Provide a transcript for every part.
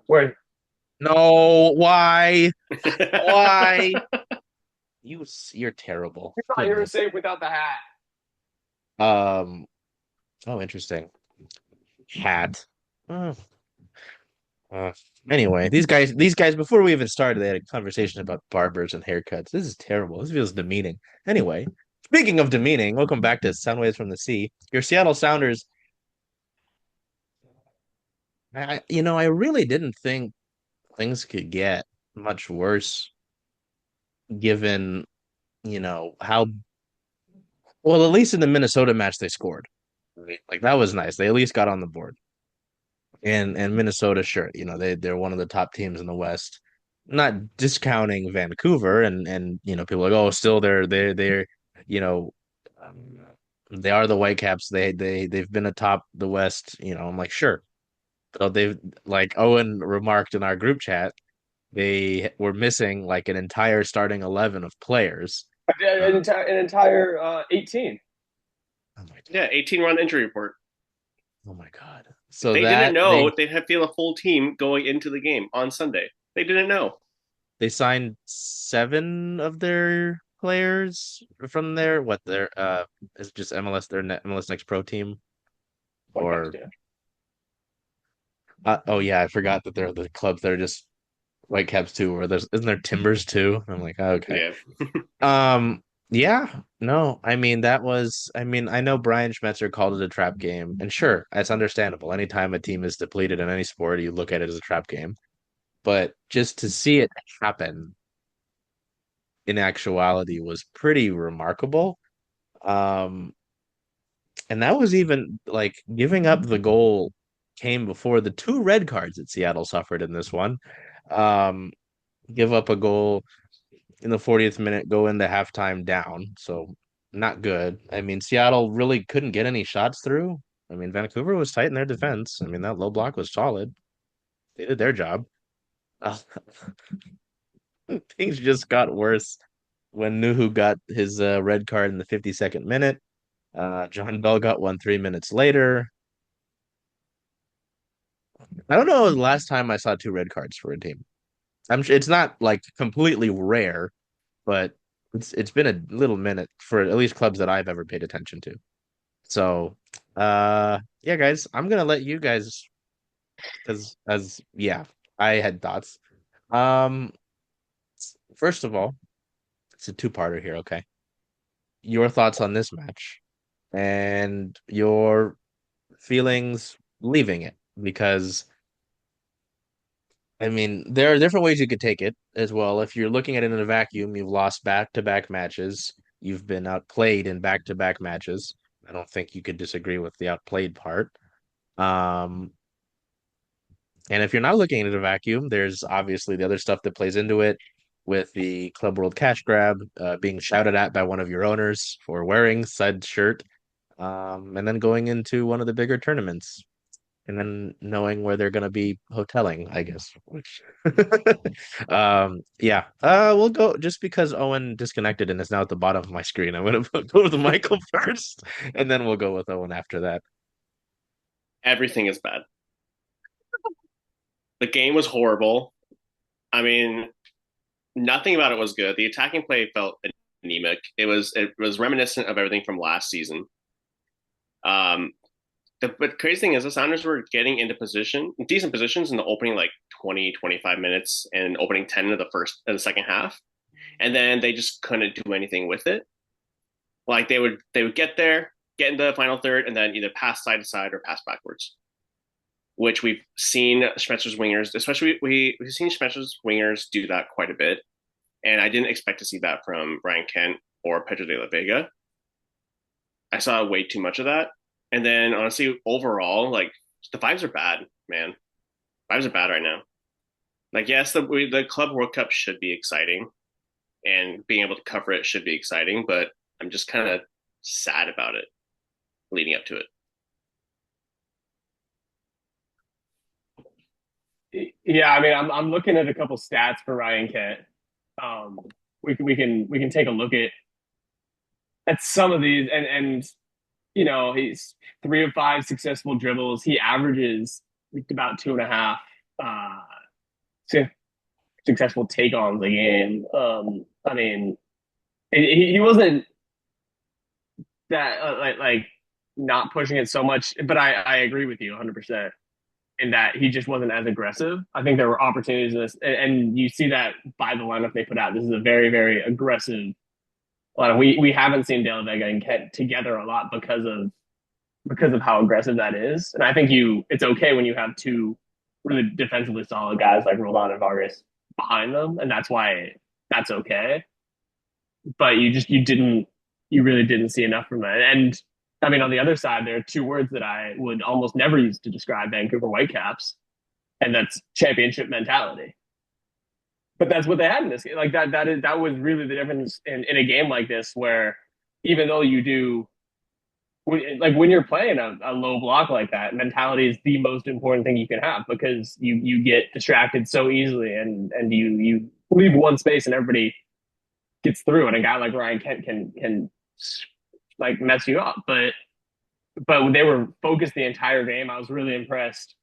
Where No, why? Why? You're terrible. I thought you were Goodness. saying without the hat. Um, oh, interesting. Hat. Uh, uh, anyway, these guys, before we even started, they had a conversation about barbers and haircuts. This is terrible. This feels demeaning. Anyway, speaking of demeaning, welcome back to Soundwaves from the Sea. Your Seattle Sounders. I really didn't think things could get much worse given, how well, at least in the Minnesota match they scored. Right? Like that was nice. They at least got on the board. And Minnesota, sure, they're one of the top teams in the West. Not discounting Vancouver and people are like, oh, still they're you know um, they are the Whitecaps. They've been atop the West. I'm like, sure. So they've, like Owen remarked in our group chat, they were missing like an entire starting 11 of players. An Uh, entire, an entire 18. oh my Yeah, God. 18-run injury report. Oh my God. If So they didn't that know, they'd have feel a full team going into the game on Sunday. They didn't know. they signed seven of their players from their what their is it just MLS their MLS Next Pro team Whitecaps, or yeah. oh yeah, I forgot that they're the clubs that are just Whitecaps too, or there's isn't there Timbers too? I'm like, oh, okay. Yeah. Um, yeah, no, I mean, I know Brian Schmetzer called it a trap game, and sure, that's understandable. Anytime a team is depleted in any sport, you look at it as a trap game. But just to see it happen in actuality was pretty remarkable. Um, and that was even like giving up the goal came before the two red cards that Seattle suffered in this one. Um, give up a goal in the 40th minute, go into halftime down. So not good. I mean, Seattle really couldn't get any shots through. I mean, Vancouver was tight in their defense. I mean, that low block was solid. They did their job. Uh, things just got worse when Nuhu got his red card in the 52nd minute. John Bell got one 3 minutes later. I don't know the last time I saw two red cards for a team. I'm sure it's not like completely rare, but it's been a little minute for at least clubs that I've ever paid attention to. So, yeah, guys, I'm gonna let you guys because as yeah, I had thoughts. Um, first of all, it's a two-parter here, okay? Your thoughts on this match and your feelings leaving it because I mean, there are different ways you could take it as well. If you're looking at it in a vacuum, you've lost back-to-back matches. You've been outplayed in back-to-back matches. I don't think you could disagree with the outplayed part. Um, and if you're not looking at it in a vacuum, there's obviously the other stuff that plays into it with the Club World cash grab, being shouted at by one of your owners for wearing said shirt, and then going into one of the bigger tournaments and then knowing where they're going to be hoteling, I guess. Which, yeah. We'll go just because Owen disconnected and is now at the bottom of my screen. I'm gonna go with Michael first, and then we'll go with Owen after that. Everything is bad. The game was horrible. I mean, nothing about it was good. The attacking play felt anemic. It was reminiscent of everything from last season. Um, but crazy thing is the Sounders were getting into decent positions in the opening like 20, 25 minutes and opening 10 of the second half. And then they just couldn't do anything with it. Like they would get there, get into the final third, and then either pass side to side or pass backwards, which we've seen Schmetzer's wingers, especially we've seen Schmetzer's wingers do that quite a bit. And I didn't expect to see that from Ryan Kent or Pedro de la Vega. I saw way too much of that. And then honestly, overall, like the vibes are bad, man. Vibes are bad right now. Like, yes, the Club World Cup should be exciting, and being able to cover it should be exciting, but I'm just kind of sad about it leading up to Yeah, I mean, I'm looking at a couple stats for Ryan Kent. Um, we can take a look at some of these, and he's 3 of 5 successful dribbles. He averages about 2.5 successful take on the game. I mean, he wasn't that like not pushing it so much, but I agree with you 100% in that he just wasn't as aggressive. I think there were opportunities in this, and you see that by the lineup they put out. This is a very very aggressive lineup. We haven't seen De La Vega and Kent together a lot because of how aggressive that is, and I think it's okay when you have two really defensively solid guys like Roldan and Vargas behind them, and that's why that's okay. But you really didn't see enough from that. And I mean, on the other side, there are two words that I would almost never use to describe Vancouver Whitecaps, and that's championship mentality. But that's what they had in this game. Like that was really the difference in a game like this, where even though you do, like when you're playing a low block like that, mentality is the most important thing you can have because you get distracted so easily, and you leave one space and everybody gets through, and a guy like Ryan Kent can like mess you up. But they were focused the entire game. I was really impressed,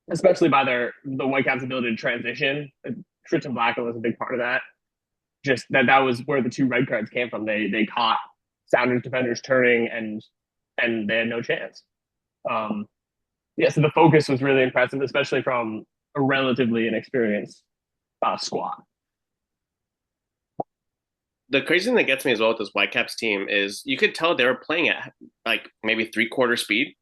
especially by the Whitecaps' ability to transition. Tristan Blackwood was a big part of that. Just that was where the two red cards came from. They caught Sounders defenders turning, and they had no chance. Yeah, so the focus was really impressive, especially from a relatively inexperienced squad. The crazy thing that gets me as well with this Whitecaps team is you could tell they were playing at like maybe 3/4 speed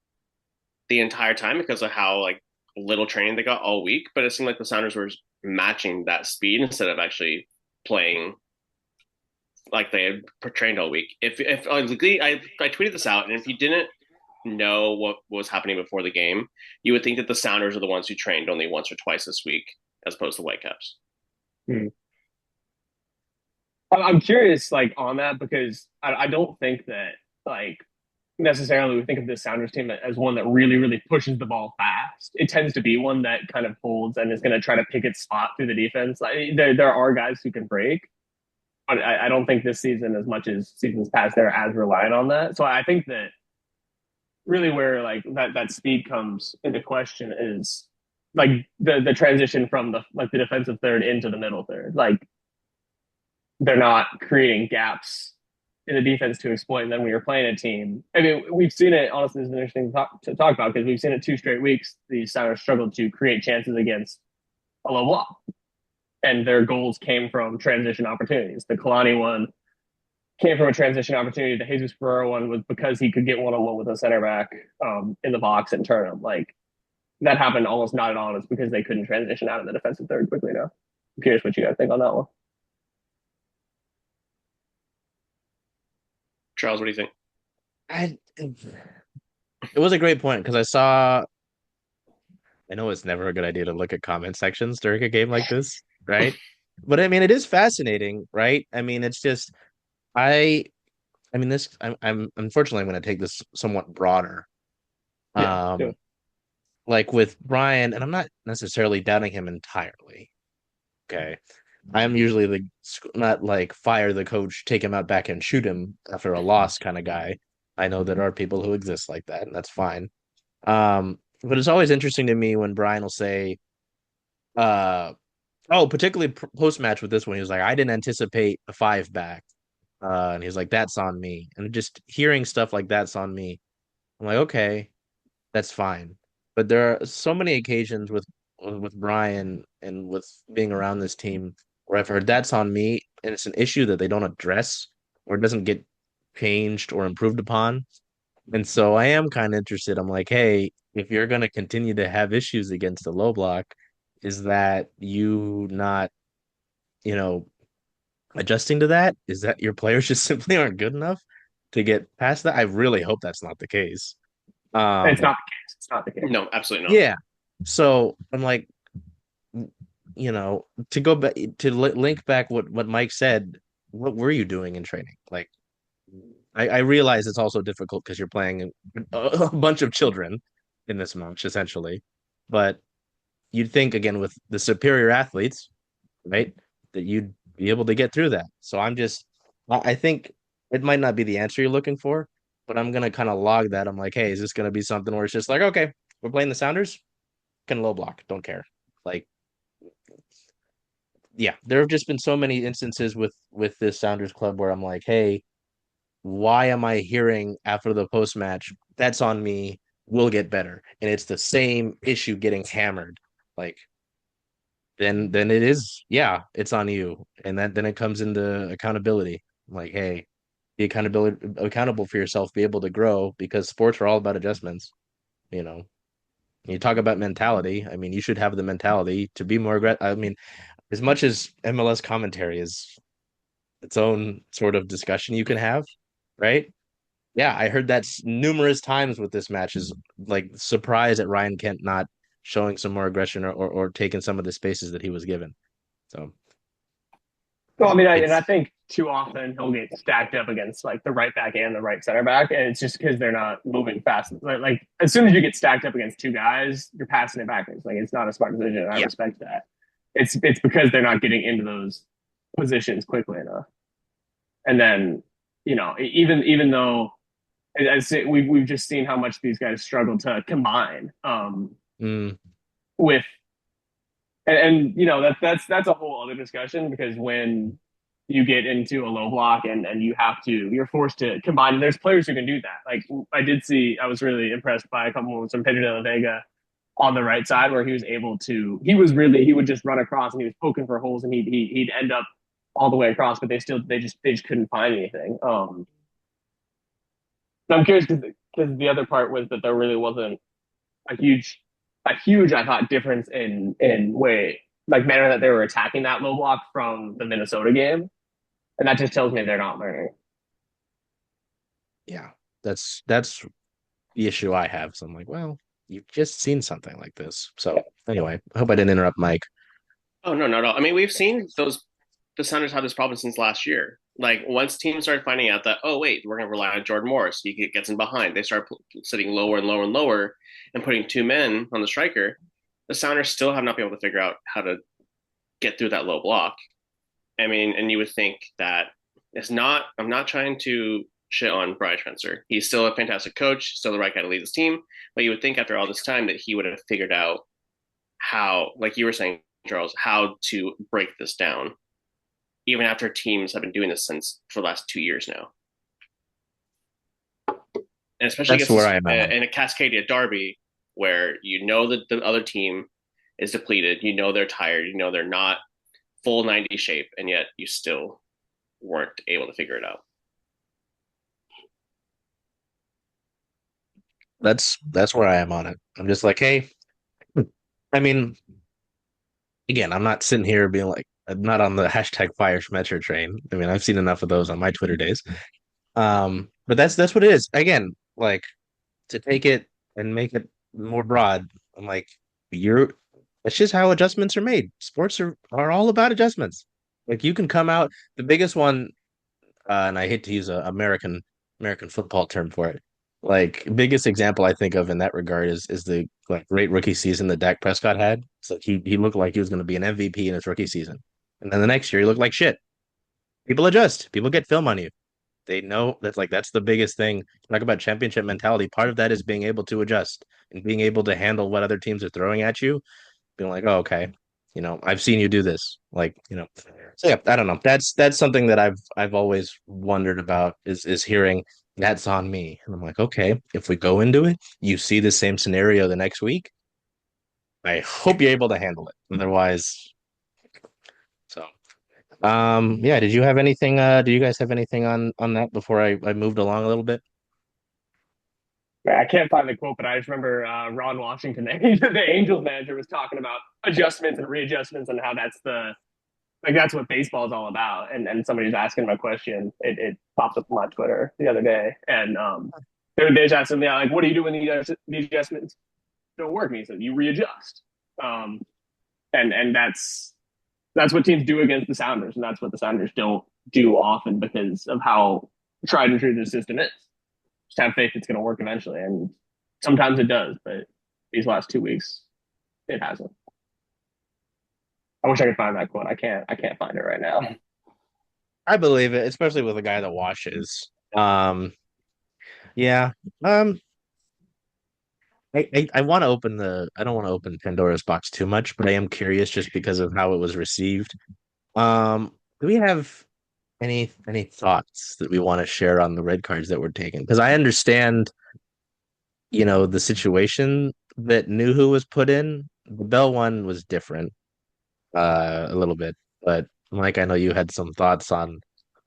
the entire time because of how like little training they got all week. But it seemed like the Sounders were matching that speed instead of actually playing like they had trained all week. If I tweeted this out, and if you didn't know what was happening before the game, you would think that the Sounders are the ones who trained only once or twice this week, as opposed to Whitecaps. Hmm. I'm curious, like on that, because I don't think that like necessarily we think of this Sounders team as one that really, really pushes the ball fast. It tends to be one that kind of holds and is going to try to pick its spot through the defense. Like, there are guys who can break, but I don't think this season, as much as seasons past, they're as reliant on that. So I think that really where like that speed comes into question is like the transition from the defensive third into the middle third. Like they're not creating gaps in the defense to exploit. And then when you're playing a team, I mean, we've seen it. Honestly, it's interesting to talk about because we've seen it 2 straight weeks. The Sounders struggled to create chances against a low block, and their goals came from transition opportunities. The Kalani one came from a transition opportunity. The Jesus Ferreira one was because he could get one-on-one with a center back in the box and turn him. Like that happened almost not at all. It's because they couldn't transition out of the defensive third quickly enough. I'm curious what you guys think on that one. Charles, what do you think? It was a great point because I know it's never a good idea to look at comment sections during a game like this, right? But I mean, it is fascinating, right? I mean, it's just I I mean this I'm unfortunately I'm going to take this somewhat broader. Yeah, yeah. Um like with Brian, and I'm not necessarily doubting him entirely. Okay. I'm usually the not like fire the coach, take him out back and shoot him after a loss kind of guy. I know there are people who exist like that, and that's fine. But it's always interesting to me when Brian will say, oh, particularly post match with this one, he was like, I didn't anticipate a five back. And he's like, that's on me. And just hearing stuff like that's on me, I'm like, okay, that's fine. But there are so many occasions with Brian and with being around this team where I've heard that's on me, and it's an issue that they don't address or it doesn't get changed or improved upon. And so I am kind of interested. I'm like, hey, if you're going to continue to have issues against the low block, is that you not, you know, adjusting to that? Is that your players just simply aren't good enough to get past that? I really hope that's not the case. It's Um, not the case. It's not the case. No, absolutely not. yeah. So I'm like, to go back to link back what Mike said, what were you doing in training? Like, I realize it's also difficult because you're playing a bunch of children in this match, essentially. But you'd think, again, with the superior athletes, right, that you'd be able to get through that. So I think it might not be the answer you're looking for, but I'm going to kind of log that. I'm like, hey, is this going to be something where it's just like, okay, we're playing the Sounders, can low block, don't care. Like, yeah, there have just been so many instances with this Sounders club where I'm like, hey, why am I hearing after the post match, that's on me, we'll get better. And it's the same issue getting hammered. Like then it is, yeah, it's on you. And then it comes into accountability. Like, hey, be accountable for yourself, be able to grow because sports are all about adjustments, you know. You talk about mentality. I mean, you should have the mentality to be more aggressive. I mean, as much as MLS commentary is its own sort of discussion you can have, right? Yeah, I heard that numerous times with this match is like surprised at Ryan Kent not showing some more aggression or taking some of the spaces that he was given. So Well, I yeah, mean, I it's think too often he'll get stacked up against like the right back and the right center back, and it's just because they're not moving fast. Like as soon as you get stacked up against two guys, you're passing it backwards. Like it's not a smart decision. And I yeah, respect that. It's because they're not getting into those positions quickly enough. And then, even though we've just seen how much these guys struggle to combine mm, with and that's a whole other discussion because when you get into a low block and you're forced to combine. And there's players who can do that. Like I was really impressed by a couple of from Pedro de la Vega on the right side where he was able to. He would just run across and he was poking for holes and he'd end up all the way across, but they just couldn't find anything. I'm curious because the other part was that there really wasn't a huge I thought difference in way like manner that they were attacking that low block from the Minnesota game, and that just tells me they're not learning. yeah. That's the issue I have. So I'm like, well, you've just seen something like this. So anyway, I hope I didn't interrupt Mike. Oh no, not at all. I mean, we've seen the Sounders have this problem since last year. Like once teams started finding out that, oh wait, we're going to rely on Jordan Morris, he gets in behind. They start sitting lower and lower and lower, and putting two men on the striker. The Sounders still have not been able to figure out how to get through that low block. I mean, and you would think that it's not. I'm not trying to shit on Brian Schmetzer. He's still a fantastic coach, still the right guy to lead this team. But you would think after all this time that he would have figured out how, like you were saying, Charles, how to break this down even after teams have been doing this since for the last 2 years now. And especially That's against where this, I am at. in a Cascadia derby where you know that the other team is depleted, you know they're tired, you know they're not full 90 shape, and yet you still weren't able to figure it out. That's where I am on it. I'm just like, hey, I mean, again, I'm not sitting here being like, I'm not on the hashtag fire Schmetzer train. I mean, I've seen enough of those on my Twitter days. But that's what it is. Again, like to take it and make it more broad. I'm like, you're. It's just how adjustments are made. Sports are all about adjustments. Like you can come out the biggest one, and I hate to use a American football term for it. Like biggest example I think of in that regard is the like great rookie season that Dak Prescott had. So he looked like he was going to be an MVP in his rookie season, and then the next year he looked like shit. People adjust. People get film on you. They know that's the biggest thing. Talk about championship mentality. Part of that is being able to adjust and being able to handle what other teams are throwing at you. Being like, oh, okay, I've seen you do this. Like, so yeah, I don't know. That's something that I've always wondered about is hearing that's on me. And I'm like, okay, if we go into it, you see the same scenario the next week. I hope you're able to handle it. Otherwise, so yeah, did you have anything do you guys have anything on that before I moved along a little bit? I can't find the quote, but I just remember Ron Washington, the Angels manager, was talking about adjustments and readjustments and how that's what baseball is all about. And somebody was asking him a question. It popped up on my Twitter the other day, and they just asked him, yeah, like, what do you do when the adjustments don't work? And he said, you readjust. Um, and that's what teams do against the Sounders, and that's what the Sounders don't do often because of how tried and true the system is. Just have faith it's going to work eventually, and sometimes it does, but these last 2 weeks, it hasn't. I wish I could find that quote. I can't. I can't find it right now. I believe it, especially with a guy that washes. Yeah. Um, I want to I don't want to open Pandora's box too much, but I am curious just because of how it was received. Do we have any thoughts that we want to share on the red cards that were taken? Because I understand, the situation that Nuhu was put in. The Bell one was different, a little bit, but Mike, I know you had some thoughts on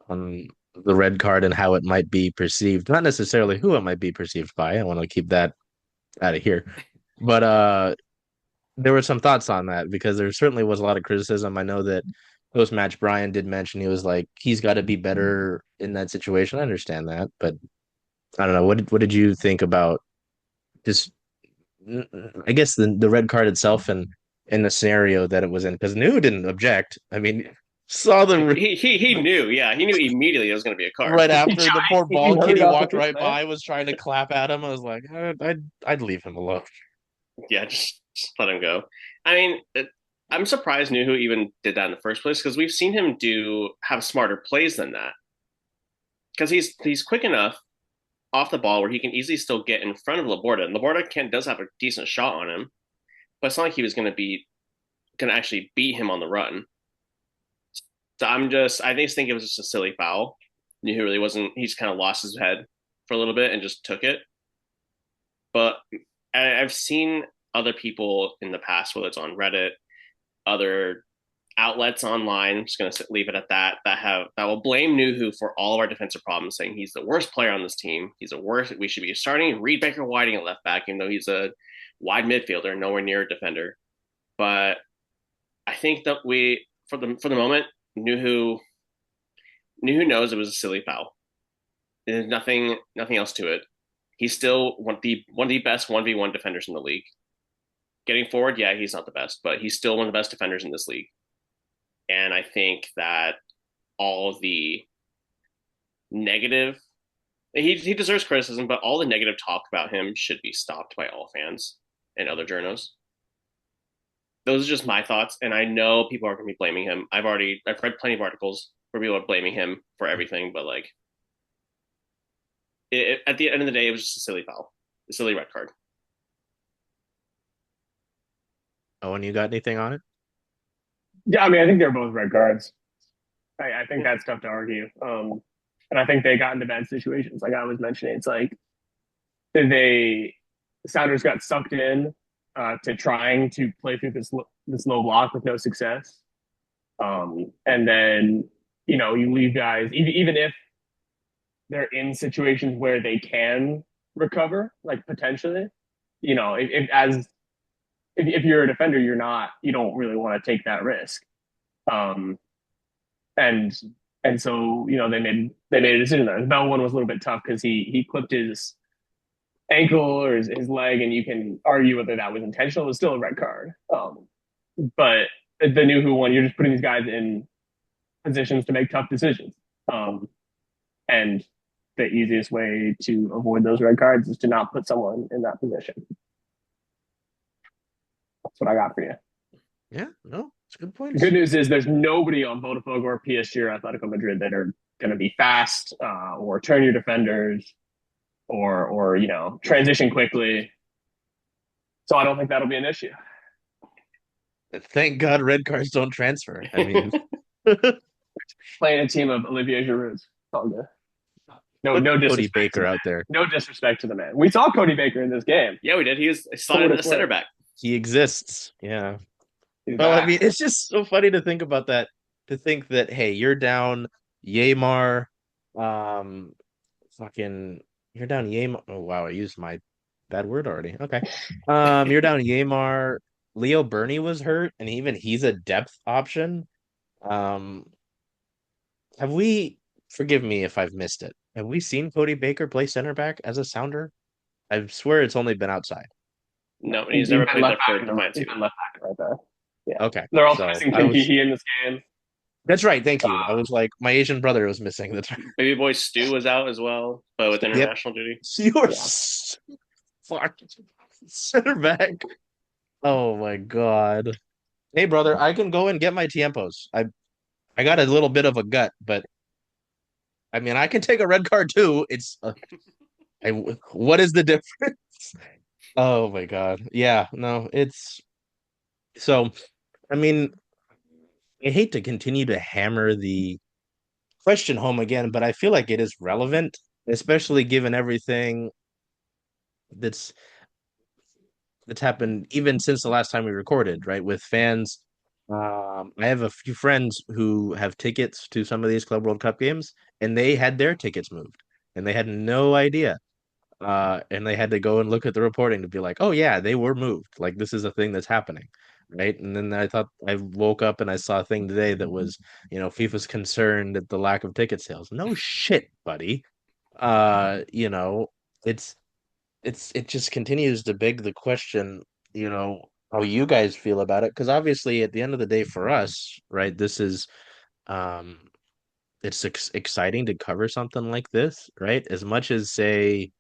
the red card and how it might be perceived. Not necessarily who it might be perceived by. I want to keep that out of here. But there were some thoughts on that because there certainly was a lot of criticism. I know that post match Brian did mention he was like he's got to be better in that situation. I understand that, but I don't know. What did you think about just I guess the red card itself and in the scenario that it was in? Because New didn't object. I mean, saw the He knew, yeah, he knew immediately it was going to be a card. right after the poor He ball hurried kitty off the walked field, right man. by, was trying to clap at him. I was like, I'd leave him alone. Yeah, just let him go. I mean, I'm surprised Nuhu even did that in the first place because we've seen him have smarter plays than that. Because he's quick enough off the ball where he can easily still get in front of Laborda, and Laborda does have a decent shot on him, but it's not like he was going to actually beat him on the run. So I just think it was just a silly foul. Nuhu really wasn't. He just kind of lost his head for a little bit and just took it. But I've seen other people in the past, whether it's on Reddit, other outlets online. I'm just going to leave it at that. That will blame Nuhu for all of our defensive problems, saying he's the worst player on this team. He's the worst. We should be starting Reed Baker Whiting at left back, even though he's a wide midfielder, nowhere near a defender. But I think that we, for the moment, Nuhu knows it was a silly foul. There's nothing else to it. He's still one of the best 1v1 defenders in the league. Getting forward, yeah, he's not the best, but he's still one of the best defenders in this league. And I think that all of the negative, he deserves criticism, but all the negative talk about him should be stopped by all fans and other journos. Those are just my thoughts, and I know people are going to be blaming him. I've read plenty of articles where people are blaming him for everything, but like at the end of the day, it was just a silly foul, a silly red card. Oh, and you got anything on it? Yeah, I mean, I think they're both red cards. I think that's tough to argue. And I think they got into bad situations. Like I was mentioning, it's like they Sounders got sucked in to trying to play through this low block with no success. And then you leave guys even if they're in situations where they can recover, like potentially, if you're a defender, you don't really want to take that risk. Um, and so they made a decision there. The Bell one was a little bit tough because he clipped his ankle or his leg, and you can argue whether that was intentional. It was still a red card. But the Nuhu one, you're just putting these guys in positions to make tough decisions. And the easiest way to avoid those red cards is to not put someone in that position. That's what I got for you. Yeah, no, it's a good point. The good news is there's nobody on Botafogo or PSG or Atletico Madrid that are going to be fast or turn your defenders or transition quickly. So I don't think that'll be an issue. Thank God red cards don't transfer. I mean, Playing a team of Olivier Giroud's. It's all good. No Cody disrespect. Baker out there. No disrespect to the man. We saw Cody Baker in this game. Yeah, we did. He slotted in the center back. He exists. Yeah. Well, I mean, it's just so funny to think about that. To think that, hey, you're down Yamar, you're down Yamar. Oh wow, I used my bad word already. Okay, you're down Yamar. Leo Burney was hurt, and even he's a depth option. Um, have we? Forgive me if I've missed it. Have we seen Cody Baker play center back as a Sounder? I swear it's only been outside. No, he's never played that for Defiance. He's been left back right there. Yeah. Okay. They're also missing Kim Kiki in this game. That's right. Thank you. I was like, my Asian brother was missing. That's right. Baby boy Stu was out as well, but with international duty. You're center back. Oh my God. Hey brother, I can go and get my tiempos. I got a little bit of a gut, but I mean I can take a red card too. It's what is the difference? Oh my God. Yeah, no, it's so I mean I hate to continue to hammer the question home again, but I feel like it is relevant, especially given everything that's that's happened even since the last time we recorded, right? With fans. I have a few friends who have tickets to some of these Club World Cup games, and they had their tickets moved, and they had no idea. And they had to go and look at the reporting to be like, oh yeah, they were moved. Like this is a thing that's happening, right? And then I thought I woke up and I saw a thing today that was, FIFA's concerned at the lack of ticket sales. No shit, buddy. You know, it's it just continues to beg the question, how you guys feel about it. Because obviously, at the end of the day, for us, right, this is um, it's exciting to cover something like this, right? As much as say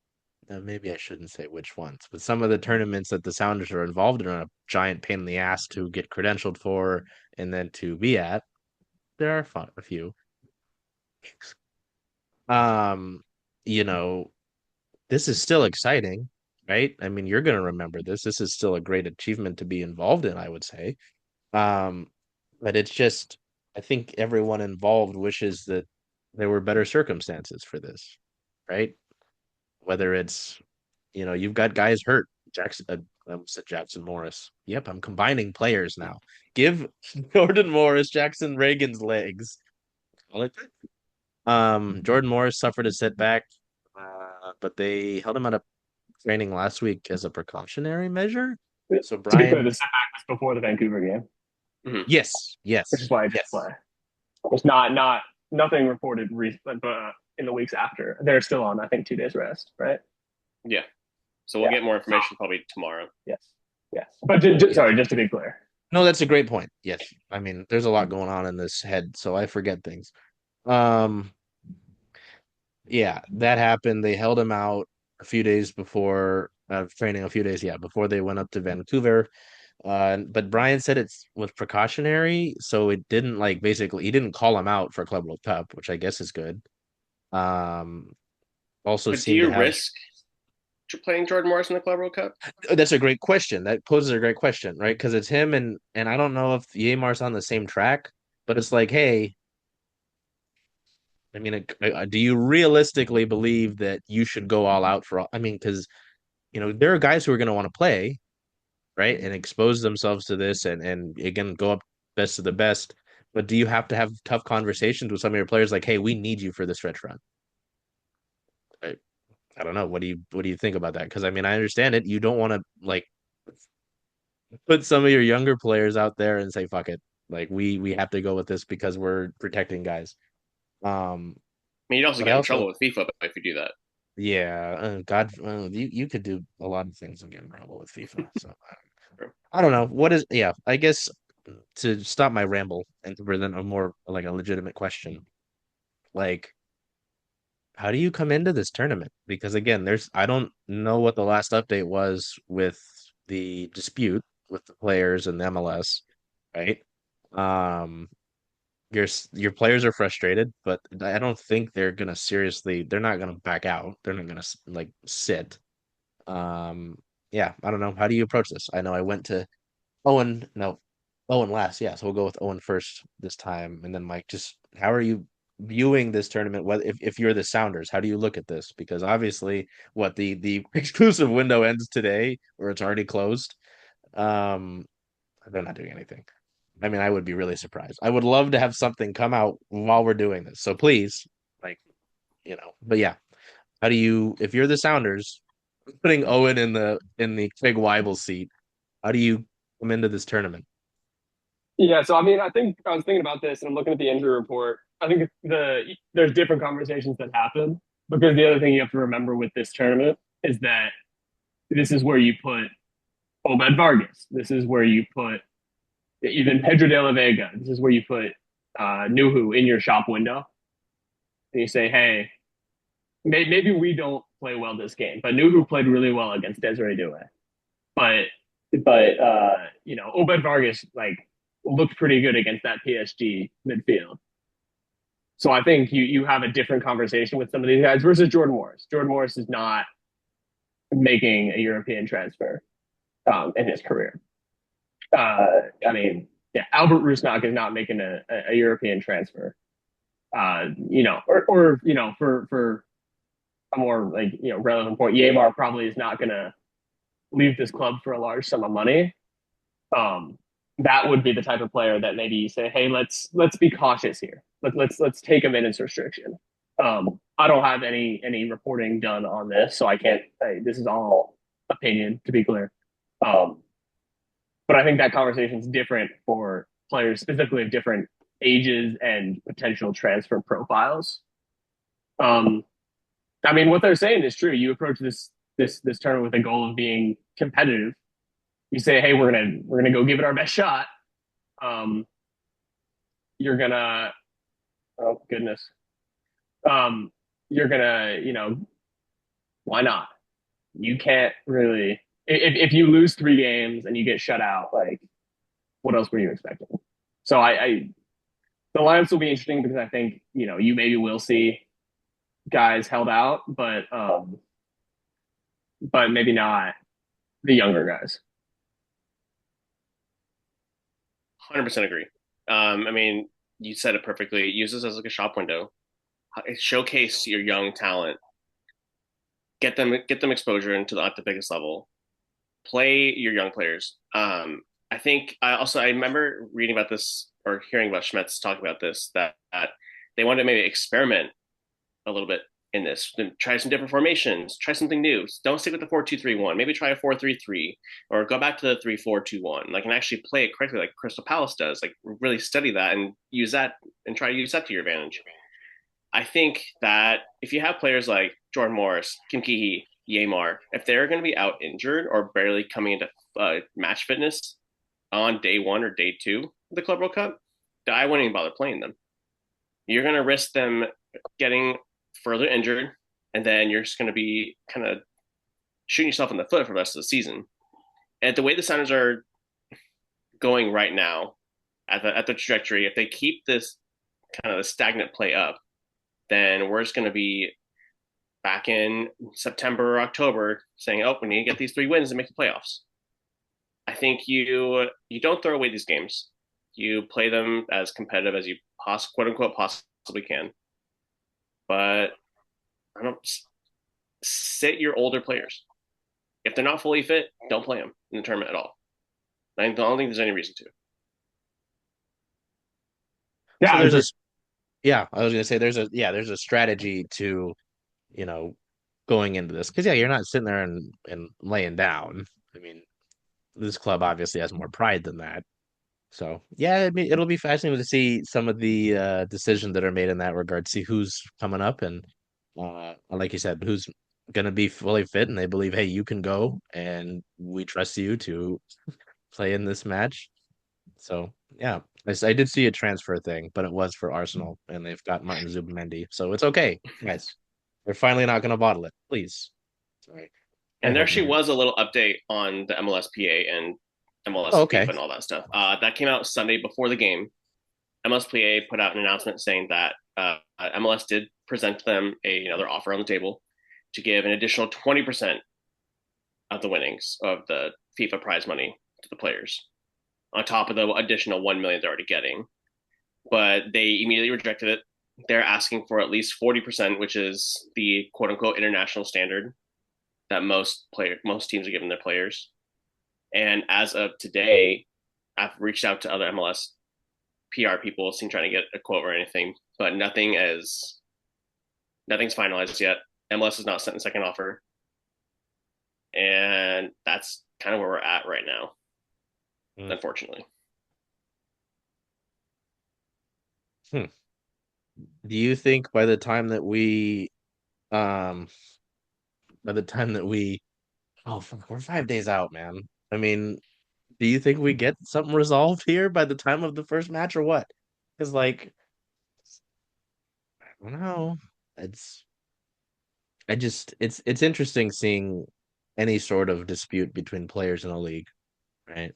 maybe I shouldn't say which ones, but some of the tournaments that the Sounders are involved in are a giant pain in the ass to get credentialed for and then to be at. There are a few. Um, you know, this is still exciting, right? I mean, you're going to remember this. This is still a great achievement to be involved in, I would say. Um, but it's just, I think everyone involved wishes that there were better circumstances for this, right? Whether it's you've got guys hurt. Jackson, I almost said Jackson Morris. Yep, I'm combining players now. Give Jordan Morris Jackson Reagan's legs. Jordan Morris suffered a setback, but they held him out of training last week as a precautionary measure. So To be clear, Brian, the setback was before the Vancouver game, Mhm. yes, which is yes, why I didn't yes, play. It's not nothing reported in the weeks after. They're still on, I think, 2 days rest, right? Yeah. So we'll Yeah. get more information probably tomorrow. Yes. Yes. But yes. sorry, just to be clear. No, that's a great point. Yes, I mean, there's a lot going on in this head, so I forget things. Um, yeah, that happened. They held him out a few days before training, a few days, yeah, before they went up to Vancouver. But Brian said it was precautionary, so it didn't like basically he didn't call him out for Club World Cup, which I guess is good. Um, also But do seemed to you have risk playing Jordan Morris in the Club World Cup? that's a great question. That poses a great question, right? Because it's him and I don't know if Yamar's on the same track, but it's like, hey, I mean, do you realistically believe that you should go all out for all? I mean, because there are guys who are going to want to play, right, and expose themselves to this, and again go up best of the best. But do you have to have tough conversations with some of your players, like, hey, we need you for the stretch run? I don't know. What do you think about that? Because I mean, I understand it. You don't want to like put some of your younger players out there and say, fuck it, like we have to go with this because we're protecting guys. Um, I mean, you'd also but I get in also trouble with FIFA if you do that. Yeah, God, you could do a lot of things and get in trouble with FIFA. So I don't know. What is, yeah, I guess to stop my ramble and to present a more like a legitimate question, like, how do you come into this tournament? Because again, I don't know what the last update was with the dispute with the players and the MLS, right? Um, your players are frustrated, but I don't think they're not gonna back out. They're not gonna like sit. Um, yeah, I don't know. How do you approach this? I know I went to Owen, no, Owen last. Yeah, so we'll go with Owen first this time, and then Mike. Just how are you viewing this tournament? Whether if you're the Sounders, how do you look at this? Because obviously, what the exclusive window ends today, or it's already closed. Um, they're not doing anything. I mean, I would be really surprised. I would love to have something come out while we're doing this. So please, like, But yeah, how do you, if you're the Sounders, putting Owen in the Craig Weibel seat, how do you come into this tournament? Yeah, so I mean, I think I was thinking about this, and I'm looking at the injury report. I think there's different conversations that happen because the other thing you have to remember with this tournament is that this is where you put Obed Vargas. This is where you put even Pedro de la Vega. This is where you put Nuhu in your shop window, and you say, hey, maybe we don't play well this game, but Nuhu played really well against Desiree Douay. But Obed Vargas like looked pretty good against that PSG midfield. So I think you have a different conversation with some of these guys versus Jordan Morris. Jordan Morris is not making a European transfer in his career. I mean, yeah, Albert Rusnak is not making a European transfer. For a more like relevant point, Yamar probably is not going to leave this club for a large sum of money. Um, that would be the type of player that maybe you say, hey, let's be cautious here. Let's take a minutes restriction. I don't have any reporting done on this, so I can't say this is all opinion to be clear. Um, but I think that conversation is different for players specifically of different ages and potential transfer profiles. Um, I mean, what they're saying is true. You approach this tournament with a goal of being competitive. You say, "Hey, we're gonna go give it our best shot." Um, you're gonna, oh goodness, you're gonna, why not? You can't really if you lose 3 games and you get shut out, like what else were you expecting? So I the lineups will be interesting because I think you maybe will see guys held out, but maybe not the younger guys. 100% agree. I mean, you said it perfectly. Use this as like a shop window. Showcase your young talent. Get them exposure into at the biggest level. Play your young players. I think I remember reading about this or hearing about Schmetz talk about this that they wanted to maybe experiment a little bit in this. Try some different formations. Try something new. Don't stick with the 4-2-3-1. Maybe try a 4-3-3, or go back to the 3-4-2-1. Like, and actually play it correctly, like Crystal Palace does. Like, really study that and use that and try to use that to your advantage. I think that if you have players like Jordan Morris, Kim Kihi, Yamar, if they're going to be out injured or barely coming into match fitness on day one or day two of the Club World Cup, I wouldn't even bother playing them. You're going to risk them getting further injured, and then you're just going to be kind of shooting yourself in the foot for the rest of the season. And the way the Sounders are going right now at the trajectory, if they keep this kind of the stagnant play up, then we're just going to be back in September or October saying, "Oh, we need to get these 3 wins to make the playoffs." I think you don't throw away these games. You play them as competitive as you quote unquote possibly can. But I don't sit your older players. If they're not fully fit, don't play them in the tournament at all. I don't think there's any reason to. Yeah, So there's a yeah, I was gonna say there's a strategy to, you know, going into this. Because yeah, you're not sitting there and laying down. I mean, this club obviously has more pride than that. So yeah, I mean, it'll be fascinating to see some of the decisions that are made in that regard, see who's coming up and like you said, who's gonna be fully fit and they believe, hey, you can go and we trust you to play in this match. So yeah, I did see a transfer thing, but it was for Arsenal and they've got Martin Zubimendi. So it's okay, guys. They're finally not gonna bottle it, please. Sorry. I And there hope actually not. was a little update on the MLSPA and Oh, MLS FIFA okay. and all that stuff. That came out Sunday before the game. MLSPA put out an announcement saying that MLS did present them another offer on the table to give an additional 20% of the winnings of the FIFA prize money to the players, on top of the additional 1 million they're already getting. But they immediately rejected it. They're asking for at least 40%, which is the quote unquote international standard that most teams are giving their players. And as of today, I've reached out to other MLS PR people, seen trying to get a quote or anything, but nothing's finalized yet. MLS has not sent a second offer, and that's kind of where we're at right now, Mm. unfortunately. Hmm. Do you think um by the time that we oh fuck, we're 5 days out, man. I mean, do you think we get something resolved here by the time of the first match or what? Because like I don't know. It's it's interesting seeing any sort of dispute between players in a league, right?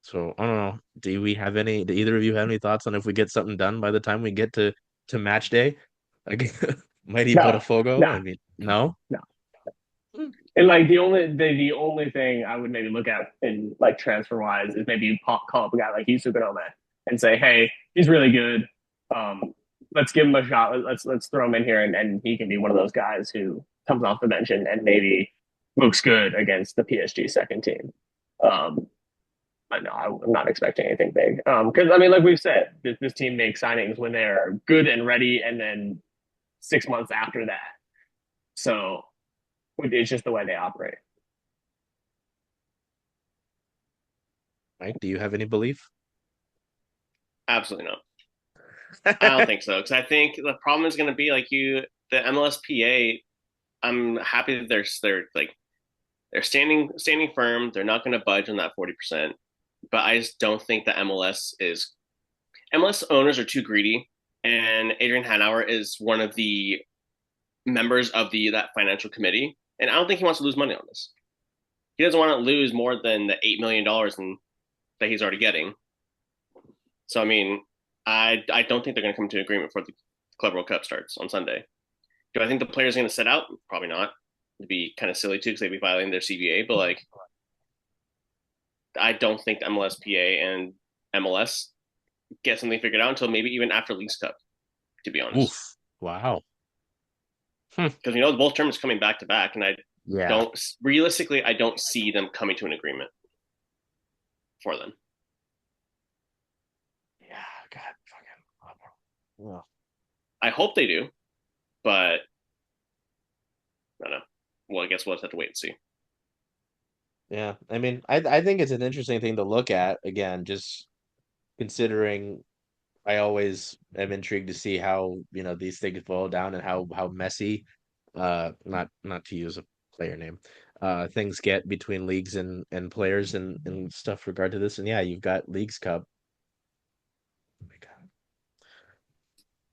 So I don't know. Do either of you have any thoughts on if we get something done by the time we get to match day? Like Mighty no, Botafogo? no, I mean, no? no. Hmm. And like the only thing I would maybe look at in like transfer wise is maybe you call up a guy like Yusuke and say, hey, he's really good. Let's give him a shot. Let's throw him in here and he can be one of those guys who comes off the bench and maybe looks good against the PSG second team. Um, but no, I'm not expecting anything big. Because I mean, like we've said, this team makes signings when they're good and ready, and then 6 months after that. So it's just the way they operate. Mike, do you have any belief? Absolutely not. I don't think so because I think the problem is going to be the MLSPA. I'm happy that they're like they're standing firm. They're not going to budge on that 40%. But I just don't think that MLS owners are too greedy, and Adrian Hanauer is one of the members of the that financial committee, and I don't think he wants to lose money on this. He doesn't want to lose more than the $8 million that he's already getting. So I mean, I don't think they're going to come to an agreement before the Club World Cup starts on Sunday. Do I think the players are going to sit out? Probably not. It'd be kind of silly too because they'd be violating their CBA. But like, I don't think the MLSPA and MLS get something figured out until maybe even after Leagues Cup. To be honest, Oof. Wow. because both tournaments coming back to back, and Yeah. I don't see them coming to an agreement for them. Yeah. God. Fucking. Yeah. I hope they do, but I don't know. Well, I guess we'll just have to wait and see. Yeah. I mean, I think it's an interesting thing to look at. Again, just considering I always am intrigued to see how, these things boil down and how messy, not to use a player name, things get between leagues and players and stuff regard to this. And yeah, you've got Leagues Cup. Oh my God.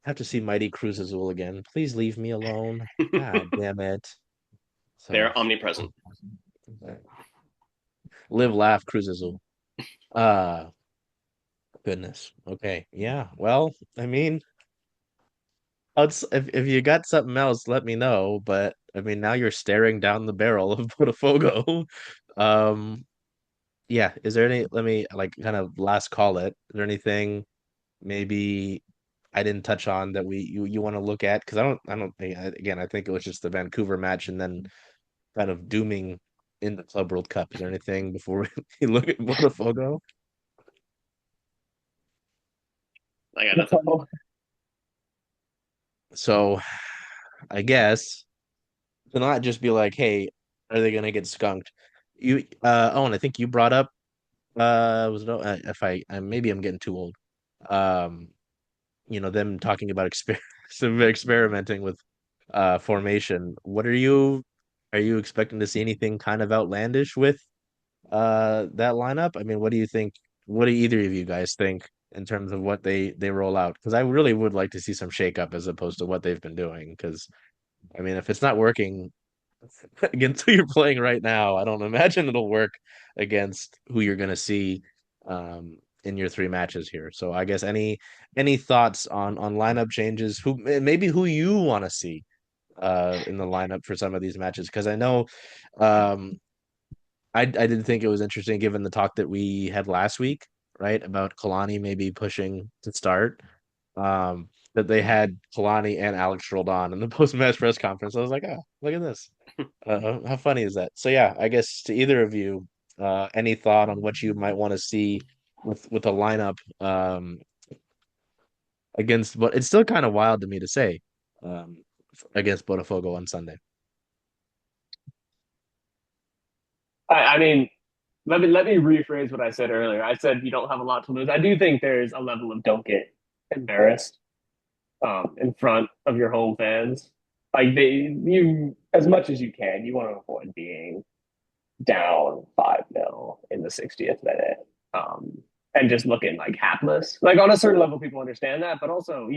I have to see Mighty Cruz Azul again. Please leave me alone. God damn it. So They're omnipresent. live, laugh, Cruz Azul. Uh Goodness. Okay. Yeah. Well, I mean, if you got something else, let me know. But I mean, now you're staring down the barrel of Botafogo. Um, yeah. Is there any? Let me like kind of last call it. Is there anything maybe I didn't touch on that you want to look at? Because I don't think again. I think it was just the Vancouver match and then kind of dooming in the Club World Cup. Is there anything before we look at Botafogo? I got nothing. So I guess to not just be like, hey, are they gonna get skunked? Owen, I think you brought up was it if maybe I'm getting too old. Um, them talking about some experimenting with formation. Are you expecting to see anything kind of outlandish with that lineup? I mean, what do you think? What do either of you guys think in terms of what they roll out? Because I really would like to see some shakeup as opposed to what they've been doing. Because I mean, if it's not working against who you're playing right now, I don't imagine it'll work against who you're going to see in your three matches here. So I guess any thoughts on lineup changes? Maybe who you want to see in the lineup for some of these matches? Because I know um, I did think it was interesting given the talk that we had last week, right, about Kalani maybe pushing to start. That they had Kalani and Alex Roldan in the post-match press conference. I was like, oh, look at this. How funny is that? So yeah, I guess to either of you, any thought on what you might want to see with a lineup against, but it's still kind of wild to me to say um, against Botafogo on Sunday. I mean, let me rephrase what I said earlier. I said you don't have a lot to lose. I do think there's a level of don't get embarrassed in front of your home fans. Like you as much as you can, you want to avoid being down 5-0 in the 60th minute. And just looking like hapless. Like on a certain level, people understand that, but also,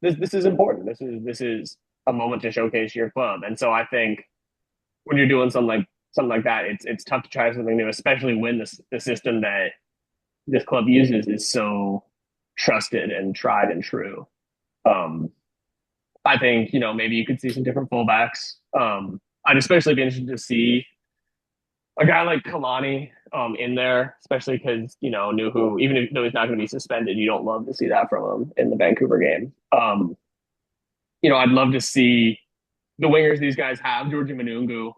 this is important. This is a moment to showcase your club. And so I think when you're doing something like that, it's tough to try something new, especially when the system that this club uses is so trusted and tried and true. Um, I think maybe you could see some different fullbacks. I'd especially be interested to see a guy like Kalani in there, especially because Nuhu, even though he's not going to be suspended, you don't love to see that from him in the Vancouver game. I'd love to see the wingers these guys have, Georgie Manungu.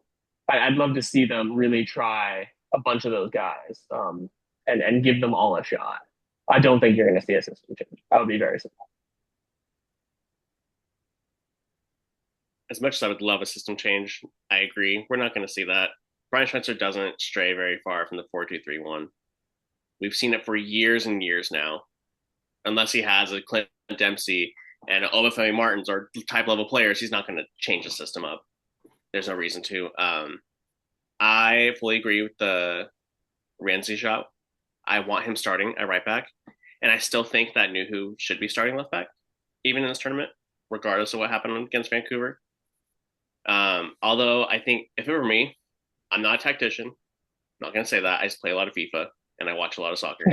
I'd love to see them really try a bunch of those guys and give them all a shot. I don't think you're going to see a system change. I would be very surprised. As much as I would love a system change, I agree. We're not going to see that. Brian Schmetzer doesn't stray very far from the 4-2-3-1. We've seen it for years and years now. Unless he has a Clint Dempsey and Obafemi Martins or type level players, he's not going to change the system up. There's no reason to. I fully agree with the Ramsey shot. I want him starting at right back, and I still think that Nuhu should be starting left back, even in this tournament, regardless of what happened against Vancouver. Although I think if it were me, I'm not a tactician. I'm not going to say that. I just play a lot of FIFA and I watch a lot of soccer.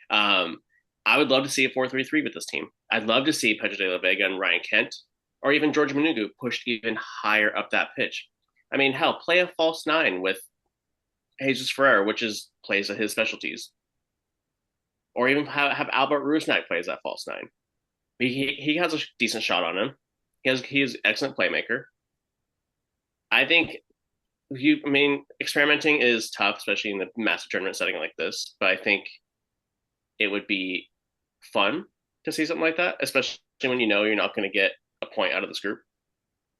I would love to see a 4-3-3 with this team. I'd love to see Pedro de la Vega and Ryan Kent, or even George Manugu pushed even higher up that pitch. I mean, hell, play a false nine with Jesus Ferrer, which plays at his specialties. Or even have Albert Rusnak plays that false nine. He has a decent shot on him. He's an excellent playmaker. I think experimenting is tough, especially in the massive tournament setting like this. But I think it would be fun to see something like that, especially when you're not going to get a point out of this group.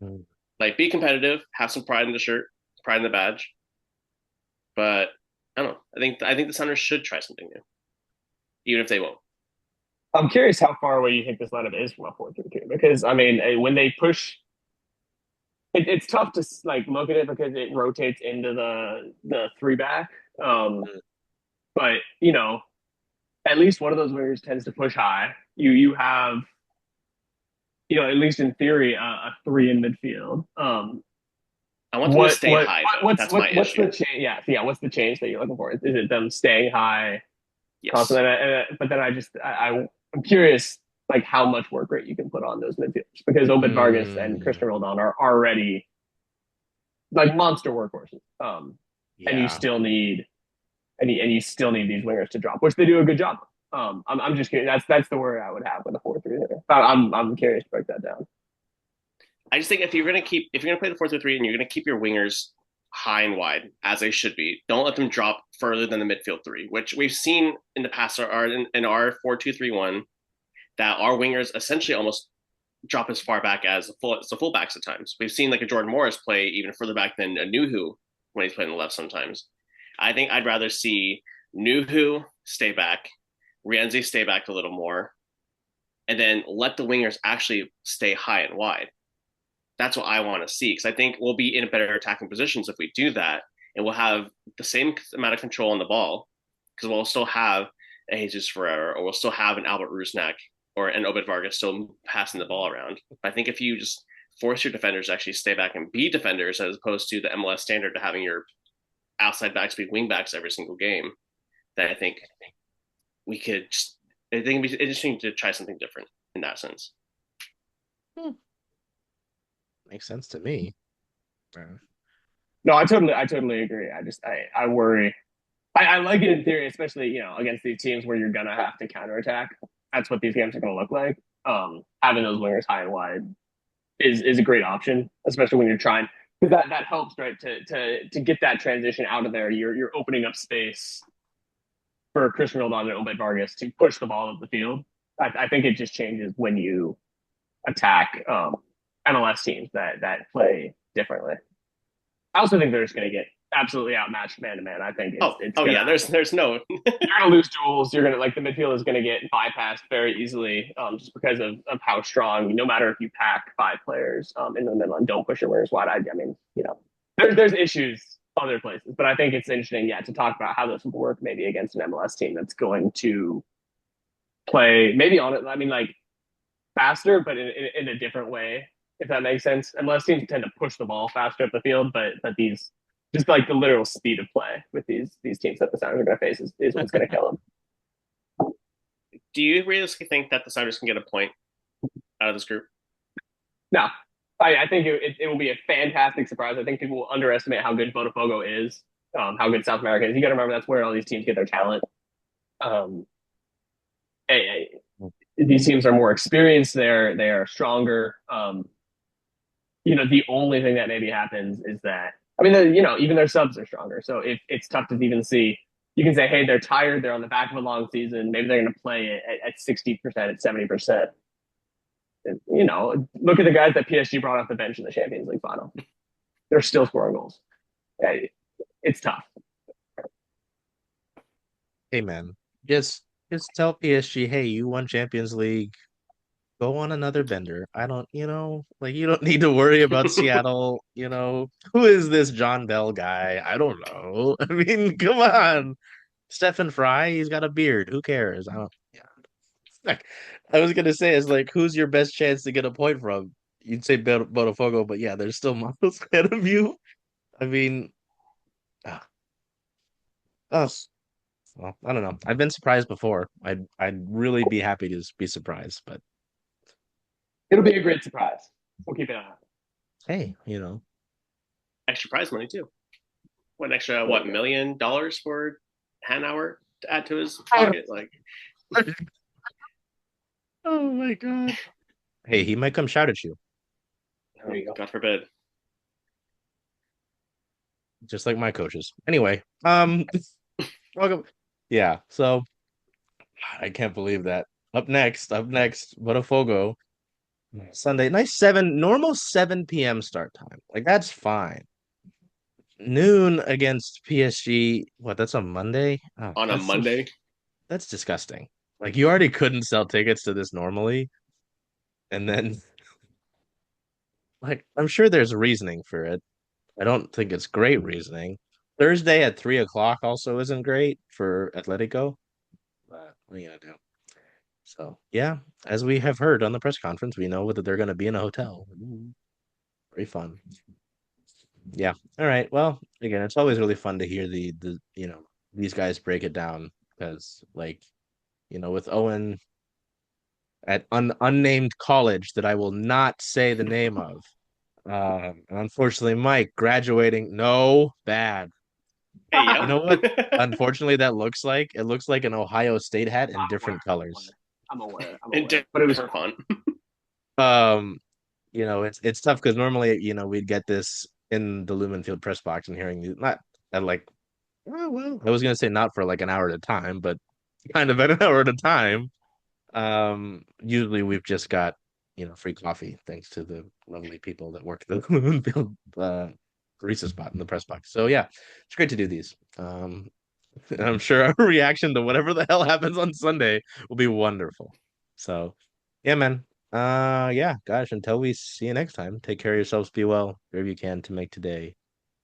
Mm. Like, be competitive, have some pride in the shirt, pride in the badge. But I don't know. I think the Sounders should try something new, even if they won't. I'm curious how far away you think this lineup is from a 4-3-3, because when they push, it's tough to look at it because it rotates into the three back. But at least one of those wingers tends to push high. You have, at least in theory, a three in midfield. I want them to stay high. That's my what's issue. the change? Yeah. What's the change that you're looking for? Is it them staying high? Yes. Constantly? But then I'm curious, how much work rate you can put on those midfielders, because Obed Vargas and Christian Roldan are already monster workhorses. And you still need these wingers to drop, which they do a good job. I'm just curious. That's the worry I would have with the 4-3-3. I'm curious to break that down. I just think if you're gonna play the 4-3-3 and you're gonna keep your wingers high and wide as they should be, don't let them drop further than the midfield three, which we've seen in the past are in our 4-2-3-1 that our wingers essentially almost drop as far back as the fullbacks at times. We've seen a Jordan Morris play even further back than a Nuhu when he's playing the left sometimes. I think I'd rather see Nuhu stay back, Rienzi stay back a little more, and then let the wingers actually stay high and wide. That's what I want to see, because I think we'll be in better attacking positions if we do that, and we'll have the same amount of control on the ball, because we'll still have a Jesus Ferreira, or we'll still have an Albert Rusnak or an Obed Vargas still passing the ball around. I think if you just force your defenders to actually stay back and be defenders, as opposed to the MLS standard to having your outside backs be wing backs every single game, then I think we could I think it'd be interesting to try something different in that sense. Makes sense to me. No, I totally agree. I worry. I like it in theory, especially against these teams where you're gonna have to counterattack. That's what these games are gonna look like. Having those wingers high and wide is a great option, especially when you're trying, because that helps, right? To get that transition out of there, you're opening up space for Christian Roldan and Obed Vargas to push the ball up the field. I think it just changes when you attack MLS teams that play differently. I also think they're just going to get absolutely outmatched man to man. I think there's no you're going to lose duels. You're going to the midfield is going to get bypassed very easily, just because of how strong. No matter if you pack five players in the middle and don't push your wingers wide. There's issues other places, but I think it's interesting, to talk about how this will work maybe against an MLS team that's going to play maybe on it. Faster, but in a different way, if that makes sense. MLS teams tend to push the ball faster up the field, but these just the literal speed of play with these teams that the Sounders are going to face is what's going to kill them. Do you realistically think that the Sounders can get a point out of this group? No, I think it will be a fantastic surprise. I think people will underestimate how good Botafogo is, how good South America is. You got to remember that's where all these teams get their talent. Um, hey, these teams are more experienced. They are stronger. The only thing that maybe happens is that even their subs are stronger. So if it's tough to even see, you can say, hey, they're tired. They're on the back of a long season. Maybe they're going to play at 60%, at 70%. Look at the guys that PSG brought off the bench in the Champions League final. They're still scoring goals. It's tough. Hey man, just tell PSG, hey, you won Champions League. Go on another bender. I don't, you don't need to worry about Seattle. Who is this John Bell guy? I don't know. I mean, come on. Stephen Fry, he's got a beard. Who cares? I don't, yeah. Like, I was gonna say, it's like, who's your best chance to get a point from? You'd say Botafogo, but yeah, there's still miles ahead of you. I mean, ah, oh, well, I don't know. I've been surprised before. I'd really be happy to be surprised, but It'll be a great surprise. We'll keep it on. hey, Extra prize money too. What extra $1 million for Hanauer to add to his pocket? Like, oh my god. Hey, he might come shout at you. There you go. God forbid. Just like my coaches. Anyway, welcome. Yeah, so I can't believe that. Up next, Botafogo. Sunday, nice normal 7 p.m. start time. Like, that's fine. Noon against PSG. What, that's on Monday? Oh, On a Monday? That's disgusting. Like, you already couldn't sell tickets to this normally. And then, like, I'm sure there's reasoning for it. I don't think it's great reasoning. Thursday at 3 o'clock also isn't great for Atletico. But what are you gonna do? So yeah, as we have heard on the press conference, we know whether they're gonna be in a hotel. Very fun. Yeah. All right. Well, again, it's always really fun to hear the these guys break it down because with Owen at unnamed college that I will not say the name of. Unfortunately, Mike graduating. No, bad. Hey, yo. You know what? Unfortunately, that looks like it looks like an Ohio State hat in different colors. I'm aware. But it was fun. It's tough because normally, we'd get this in the Lumen Field press box and hearing not at like, oh, well, I was gonna say not for like an hour at a time, but kind of at an hour at a time. Usually we've just got free coffee thanks to the lovely people that work the Lumen Field barista spot in the press box. So yeah, it's great to do these. And I'm sure our reaction to whatever the hell happens on Sunday will be wonderful. So yeah, man. Yeah, gosh, until we see you next time, take care of yourselves, be well, wherever you can to make today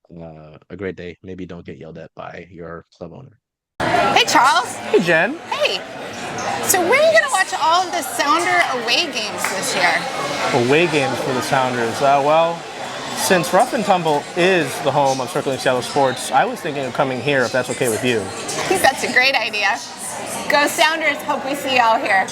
a great day. Maybe don't get yelled at by your club owner. Hey, Charles. Hey, Jen. Hey. So where are you going to watch all of the Sounder away games this year? Away games for the Sounders. Since Rough and Tumble is the home of Circling Seattle Sports, I was thinking of coming here if that's okay with you. I think that's a great idea. Go Sounders. Hope we see y'all here.